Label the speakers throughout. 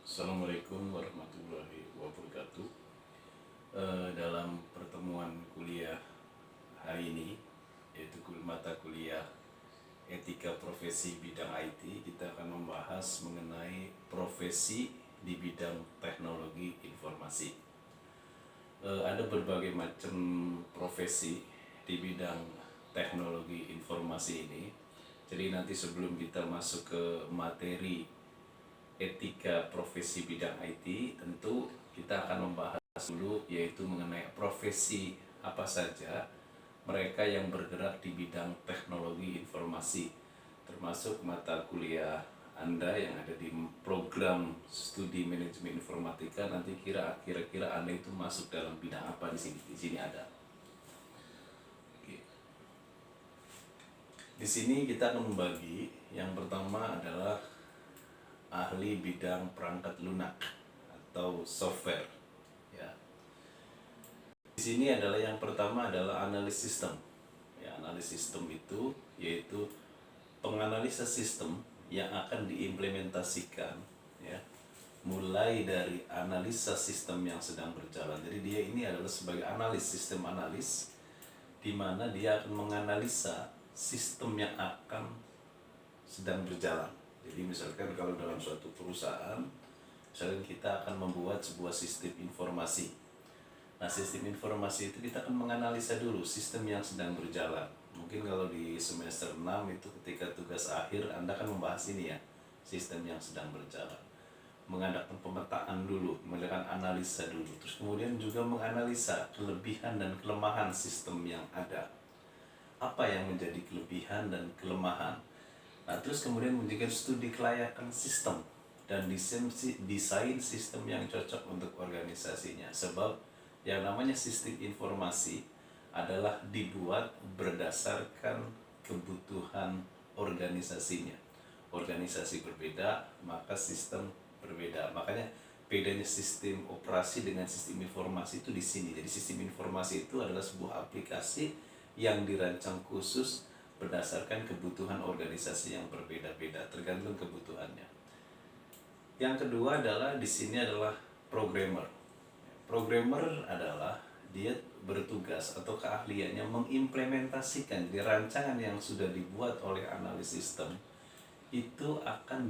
Speaker 1: Assalamualaikum warahmatullahi wabarakatuh. Dalam pertemuan kuliah hari ini, yaitu mata kuliah Etika Profesi Bidang IT, kita akan membahas mengenai profesi di bidang teknologi informasi. Ada berbagai macam profesi di bidang teknologi informasi ini. Jadi nanti sebelum kita masuk ke materi etika profesi bidang IT, tentu kita akan membahas dulu yaitu mengenai profesi apa saja mereka yang bergerak di bidang teknologi informasi, termasuk mata kuliah Anda yang ada di program studi manajemen informatika. Nanti kira-kira Anda itu masuk dalam bidang apa di sini? Di sini ada. Oke. Di sini kita akan membagi. Yang pertama adalah ahli bidang perangkat lunak atau software. Ya. Di sini adalah yang pertama adalah analis sistem. Ya, analis sistem itu yaitu penganalisa sistem yang akan diimplementasikan, ya, mulai dari analisa sistem yang sedang berjalan. Jadi dia ini adalah sebagai analis, sistem analis, di mana dia akan menganalisa sistem yang akan sedang berjalan. Jadi misalkan kalau dalam suatu perusahaan, misalkan kita akan membuat sebuah sistem informasi. Nah, sistem informasi itu kita akan menganalisa dulu sistem yang sedang berjalan. Mungkin kalau di semester 6 itu ketika tugas akhir Anda akan membahas ini ya, sistem yang sedang berjalan. Mengadakan pemetaan dulu, melakukan analisa dulu. Terus kemudian juga menganalisa kelebihan dan kelemahan sistem yang ada. Apa yang menjadi kelebihan dan kelemahan. Nah, terus kemudian menjadikan studi kelayakan sistem dan desain sistem yang cocok untuk organisasinya. Sebab yang namanya sistem informasi adalah dibuat berdasarkan kebutuhan organisasinya. Organisasi berbeda, maka sistem berbeda. Makanya bedanya sistem operasi dengan sistem informasi itu di sini. Jadi sistem informasi itu adalah sebuah aplikasi yang dirancang khusus berdasarkan kebutuhan organisasi yang berbeda-beda, tergantung kebutuhannya. Yang kedua adalah di sini adalah programmer. Programmer adalah dia bertugas atau keahliannya mengimplementasikan di rancangan yang sudah dibuat oleh analis sistem itu akan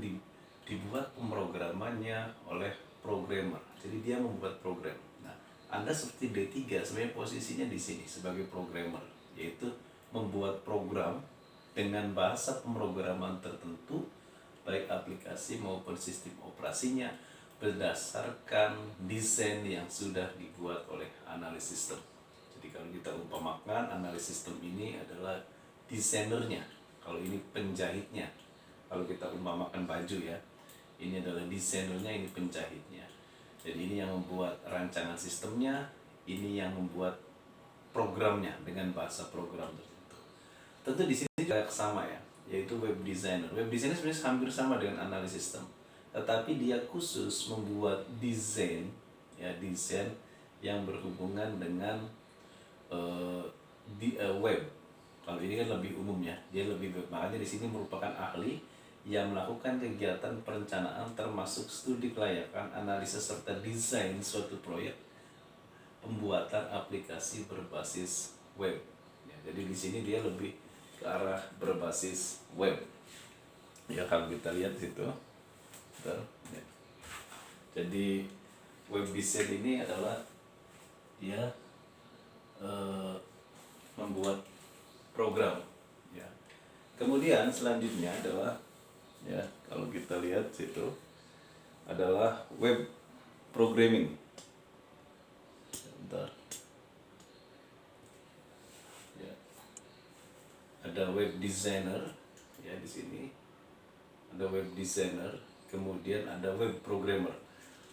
Speaker 1: dibuat pemrogramannya oleh programmer. Jadi dia membuat program. Nah, Anda seperti D3 sebenarnya posisinya di sini sebagai programmer, yaitu membuat program dengan bahasa pemrograman tertentu, baik aplikasi maupun sistem operasinya, berdasarkan desain yang sudah dibuat oleh analis sistem. Jadi kalau kita umpamakan analis sistem ini adalah desainernya, kalau ini penjahitnya. Kalau kita umpamakan baju ya, ini adalah desainernya, ini penjahitnya. Jadi ini yang membuat rancangan sistemnya, ini yang membuat programnya dengan bahasa program tertentu. Tentu di sini juga sama ya, yaitu web designer. Web designer sebenarnya hampir sama dengan analis sistem, tetapi dia khusus membuat desain, ya, desain yang berhubungan dengan web. Kalau ini kan lebih umum ya, dia lebih web. Makanya di sini merupakan ahli yang melakukan kegiatan perencanaan termasuk studi kelayakan, analisa serta desain suatu proyek pembuatan aplikasi berbasis web. Ya, jadi di sini dia lebih ke arah berbasis web. Ya, kalau kita lihat situ. Ya. Jadi web design ini adalah dia membuat program. Ya. Kemudian selanjutnya adalah ya, kalau kita lihat situ adalah web programming. Bentar. Ya. Ada web designer ya di sini. Ada web designer, kemudian ada web programmer.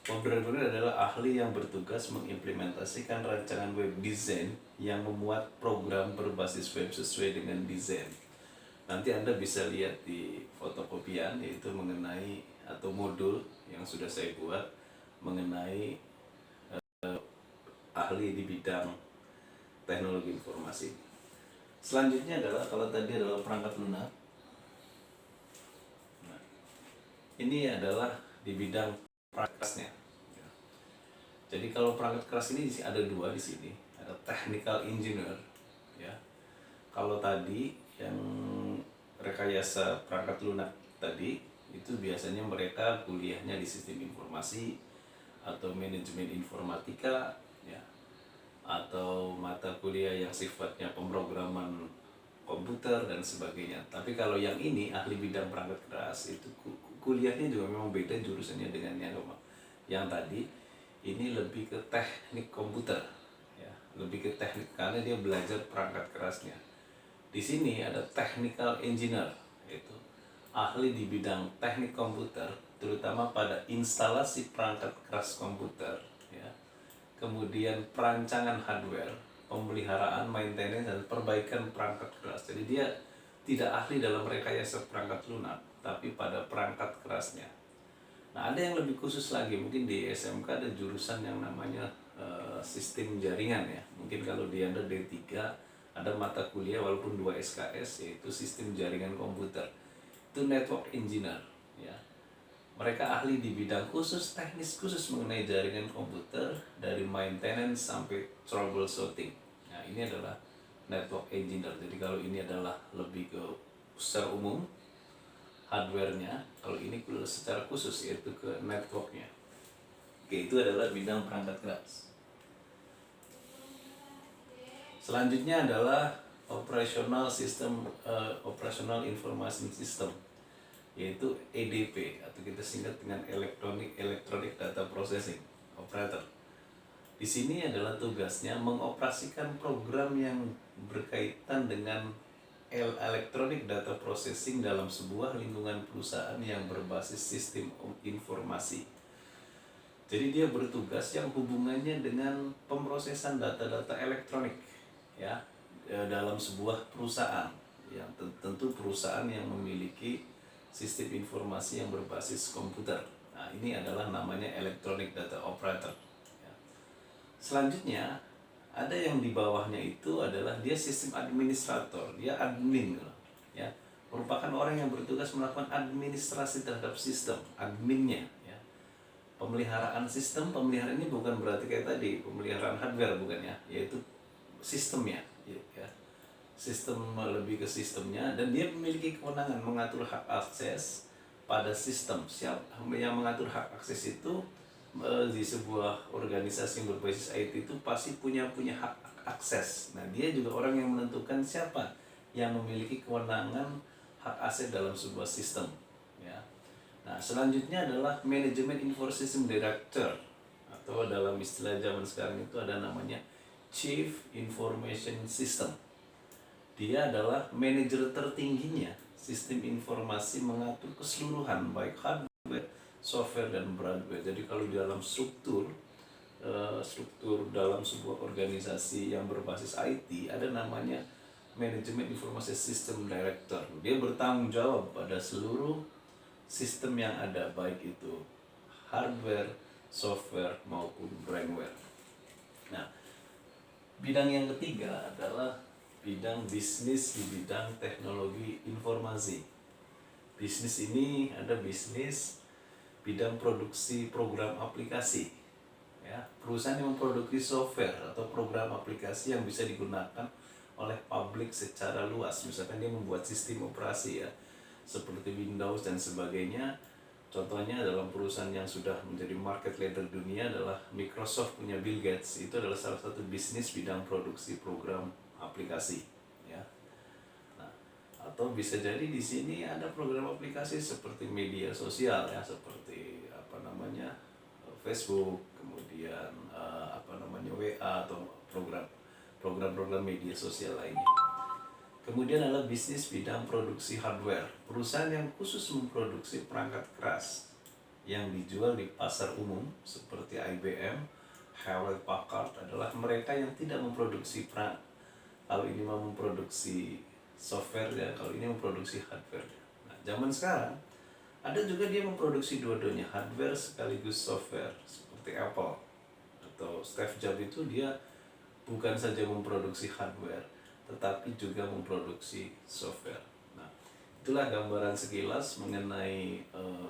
Speaker 1: Web programmer adalah ahli yang bertugas mengimplementasikan rancangan web design yang memuat program berbasis web sesuai dengan desain. Nanti Anda bisa lihat di fotokopian, yaitu mengenai atau modul yang sudah saya buat mengenai ahli di bidang teknologi informasi. Selanjutnya adalah, kalau tadi adalah perangkat lunak, nah, ini adalah di bidang perangkat kerasnya. Ya. Jadi kalau perangkat keras ini ada dua di sini, ada technical engineer, ya. Kalau tadi yang rekayasa perangkat lunak tadi itu biasanya mereka kuliahnya di sistem informasi atau manajemen informatika, ya, atau mata kuliah yang sifatnya pemrograman komputer dan sebagainya. Tapi kalau yang ini ahli bidang perangkat keras itu kuliahnya juga memang beda jurusannya dengan yang tadi. Ini lebih ke teknik komputer, ya, lebih ke teknik karena dia belajar perangkat kerasnya. Di sini ada technical engineer, yaitu ahli di bidang teknik komputer, terutama pada instalasi perangkat keras komputer, ya. Kemudian perancangan hardware, pemeliharaan, maintenance, dan perbaikan perangkat keras. Jadi dia tidak ahli dalam rekayasa perangkat lunak, tapi pada perangkat kerasnya. Nah, ada yang lebih khusus lagi, mungkin di SMK ada jurusan yang namanya sistem jaringan, ya. Mungkin kalau di Anda D3 ada mata kuliah walaupun 2 SKS, yaitu sistem jaringan komputer. Itu network engineer, ya. Mereka ahli di bidang khusus, teknis khusus mengenai jaringan komputer, dari maintenance sampai troubleshooting. Nah, ini adalah network engineer. Jadi kalau ini adalah lebih ke secara umum hardware-nya, kalau ini secara khusus yaitu ke network-nya. Oke, itu adalah bidang perangkat keras. Selanjutnya adalah operational system, operational information system, yaitu EDP atau kita singkat dengan electronic data processing operator. Di sini adalah tugasnya mengoperasikan program yang berkaitan dengan electronic data processing dalam sebuah lingkungan perusahaan yang berbasis sistem informasi. Jadi dia bertugas yang hubungannya dengan pemrosesan data-data elektronik, ya, dalam sebuah perusahaan, yang tentu perusahaan yang memiliki sistem informasi yang berbasis komputer. Nah, ini adalah namanya electronic data operator. Ya. Selanjutnya ada yang di bawahnya itu adalah dia sistem administrator, dia admin, ya, merupakan orang yang bertugas melakukan administrasi terhadap sistem, adminnya, ya. Pemeliharaan sistem, pemeliharaan ini bukan berarti kayak tadi pemeliharaan hardware, bukan, ya, yaitu sistemnya, ya. Sistem lebih ke sistemnya, dan dia memiliki kewenangan mengatur hak akses pada sistem. Siapa yang mengatur hak akses itu di sebuah organisasi yang berbasis IT itu pasti punya hak akses. Nah, dia juga orang yang menentukan siapa yang memiliki kewenangan hak akses dalam sebuah sistem, ya. Nah, selanjutnya adalah manajemen information director, atau dalam istilah zaman sekarang itu ada namanya Chief Information System. Dia adalah manajer tertingginya sistem informasi, mengatur keseluruhan baik hardware, software, dan hardware. Jadi kalau di dalam struktur dalam sebuah organisasi yang berbasis IT ada namanya manajemen informasi system director. Dia bertanggung jawab pada seluruh sistem yang ada, baik itu hardware, software, maupun brainware. Nah, bidang yang ketiga adalah bidang bisnis di bidang teknologi informasi. Bisnis ini ada bisnis bidang produksi program aplikasi, ya, perusahaan yang memproduksi software atau program aplikasi yang bisa digunakan oleh publik secara luas. Misalkan dia membuat sistem operasi, ya, seperti Windows dan sebagainya. Contohnya dalam perusahaan yang sudah menjadi market leader dunia adalah Microsoft, punya Bill Gates. Itu adalah salah satu bisnis bidang produksi program aplikasi, ya. Nah, atau bisa jadi di sini ada program aplikasi seperti media sosial, ya, seperti Facebook, kemudian WA, atau program media sosial lainnya. Kemudian adalah bisnis bidang produksi hardware, perusahaan yang khusus memproduksi perangkat keras yang dijual di pasar umum seperti IBM, Hewlett Packard adalah mereka yang tidak memproduksi kalau ini mau memproduksi software, ya, kalau ini memproduksi hardware. Nah, zaman sekarang ada juga dia memproduksi dua-duanya, hardware sekaligus software, seperti Apple atau Steve Jobs. Itu dia bukan saja memproduksi hardware, tetapi juga memproduksi software. Nah, itulah gambaran sekilas mengenai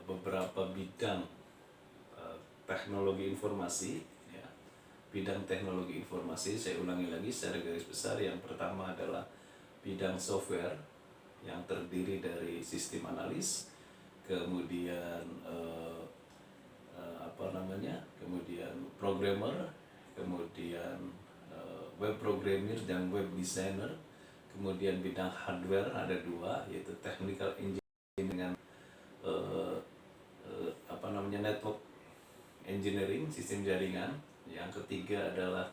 Speaker 1: beberapa bidang teknologi informasi, ya. Bidang teknologi informasi, saya ulangi lagi secara garis besar. Yang pertama adalah bidang software yang terdiri dari sistem analis, kemudian kemudian programmer, kemudian web programmer dan web designer. Kemudian bidang hardware ada dua, yaitu technical engineering dengan network engineering, sistem jaringan. Yang ketiga adalah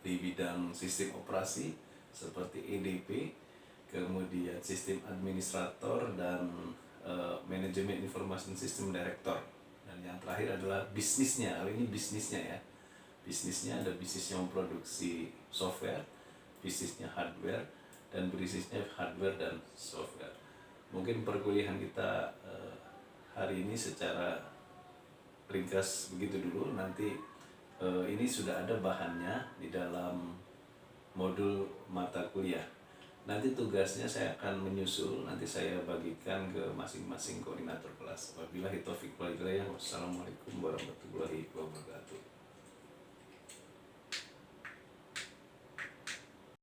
Speaker 1: di bidang sistem operasi seperti EDP, kemudian sistem administrator dan manajemen information system director. Dan yang terakhir adalah bisnisnya. Ini bisnisnya ya. Bisnisnya ada bisnisnya memproduksi software, bisnisnya hardware, dan bisnisnya hardware dan software. Mungkin perkuliahan kita hari ini secara ringkas begitu dulu. Nanti ini sudah ada bahannya di dalam modul mata kuliah. Nanti tugasnya saya akan menyusul, nanti saya bagikan ke masing-masing koordinator kelas. Wabillahi taufiq wal hidayah. Wassalamualaikum warahmatullahi wabarakatuh.